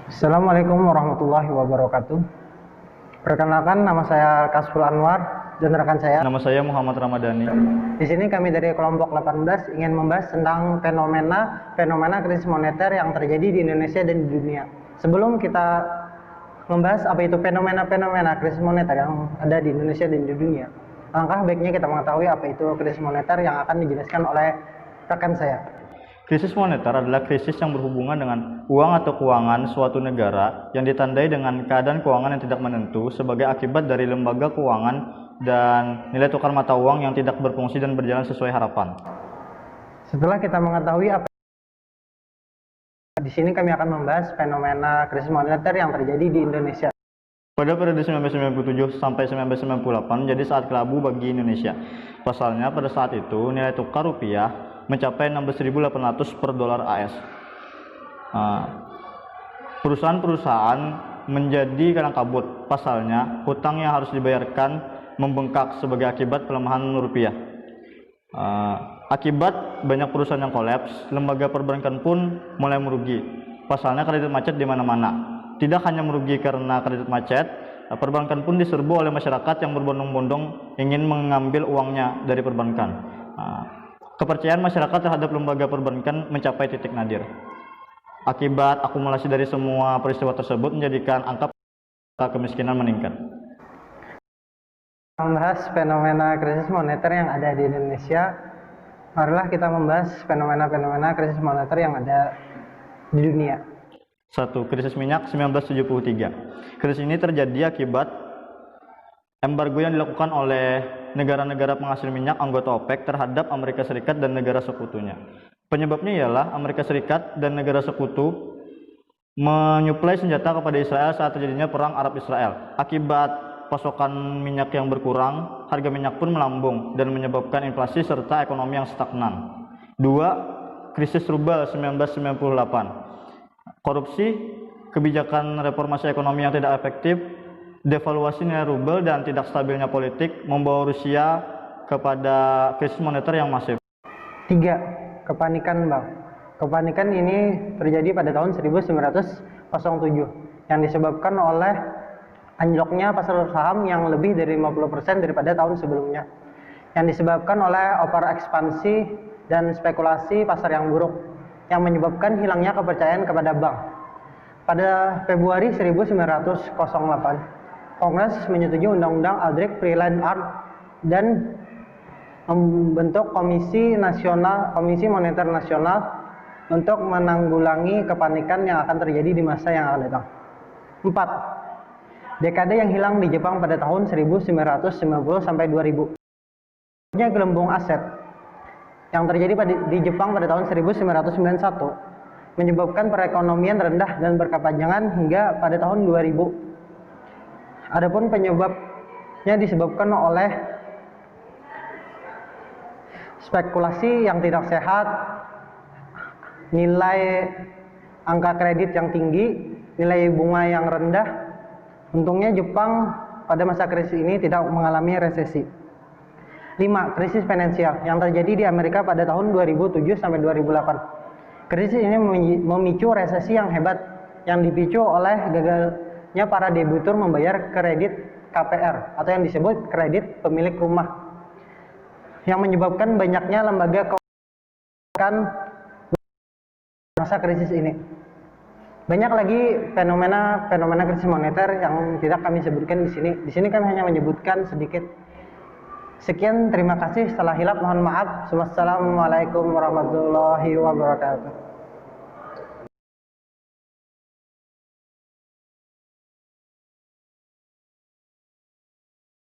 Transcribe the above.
Assalamualaikum warahmatullahi wabarakatuh. Perkenalkan, nama saya Kasful Anwar dan rekan saya. Nama saya Muhammad Ramadhani. Di sini kami dari kelompok 18 ingin membahas tentang fenomena krisis moneter yang terjadi di Indonesia dan di dunia. Sebelum kita membahas apa itu fenomena krisis moneter yang ada di Indonesia dan di dunia, alangkah baiknya kita mengetahui apa itu krisis moneter yang akan dijelaskan oleh rekan saya. Krisis moneter adalah krisis yang berhubungan dengan uang atau keuangan suatu negara yang ditandai dengan keadaan keuangan yang tidak menentu sebagai akibat dari lembaga keuangan dan nilai tukar mata uang yang tidak berfungsi dan berjalan sesuai harapan. Setelah kita mengetahui apa, di sini kami akan membahas fenomena krisis moneter yang terjadi di Indonesia. Pada periode 1997 sampai 1998 menjadi saat kelabu bagi Indonesia. Pasalnya pada saat itu nilai tukar rupiah mencapai 16.800 per dolar AS. Perusahaan-perusahaan menjadi kadang kabut. Pasalnya hutang yang harus dibayarkan membengkak sebagai akibat pelemahan rupiah. Akibat banyak perusahaan yang kolaps, lembaga perbankan pun mulai merugi. Pasalnya kredit macet di mana-mana. Tidak hanya merugi karena kredit macet, perbankan pun diserbu oleh masyarakat yang berbondong-bondong ingin mengambil uangnya dari perbankan. Kepercayaan masyarakat terhadap lembaga perbankan mencapai titik nadir. Akibat akumulasi dari semua peristiwa tersebut menjadikan angka kemiskinan meningkat. Membahas fenomena krisis moneter yang ada di Indonesia, marilah kita membahas fenomena krisis moneter yang ada di dunia. 1. Krisis minyak 1973. Krisis ini terjadi akibat embargo yang dilakukan oleh negara-negara penghasil minyak anggota OPEC terhadap Amerika Serikat dan negara sekutunya. Penyebabnya ialah Amerika Serikat dan negara sekutu menyuplai senjata kepada Israel saat terjadinya perang Arab-Israel. Akibat pasokan minyak yang berkurang, harga minyak pun melambung dan menyebabkan inflasi serta ekonomi yang stagnan. 2. Krisis rubel 1998. Korupsi, kebijakan reformasi ekonomi yang tidak efektif, devaluasi nilai rubel dan tidak stabilnya politik membawa Rusia kepada krisis moneter yang masif. 3. Kepanikan bank. Kepanikan ini terjadi pada tahun 1907 yang disebabkan oleh anjloknya pasar saham yang lebih dari 50% daripada tahun sebelumnya, yang disebabkan oleh overekspansi dan spekulasi pasar yang buruk yang menyebabkan hilangnya kepercayaan kepada bank. Pada Februari 1908, Kongres menyetujui Undang-Undang Aldrich-Vreeland Act dan membentuk Komisi Moneter Nasional untuk menanggulangi kepanikan yang akan terjadi di masa yang akan datang. 4. Dekade yang hilang di Jepang pada tahun 1990 sampai 2000. Gelembung aset yang terjadi di Jepang pada tahun 1991 menyebabkan perekonomian rendah dan berkepanjangan hingga pada tahun 2000. Adapun penyebabnya disebabkan oleh spekulasi yang tidak sehat, nilai angka kredit yang tinggi, nilai bunga yang rendah. Untungnya Jepang pada masa krisis ini tidak mengalami resesi. 5. Krisis finansial yang terjadi di Amerika pada tahun 2007 sampai 2008. Krisis ini memicu resesi yang hebat yang dipicu oleh gagalnya para debitur membayar kredit KPR atau yang disebut kredit pemilik rumah, yang menyebabkan banyaknya lembaga keuangan masa krisis ini. Banyak lagi fenomena krisis moneter yang tidak kami sebutkan di sini. Di sini kami hanya menyebutkan sedikit. Sekian, terima kasih. Setelah hilap mohon maaf. Wassalamualaikum warahmatullahi wabarakatuh.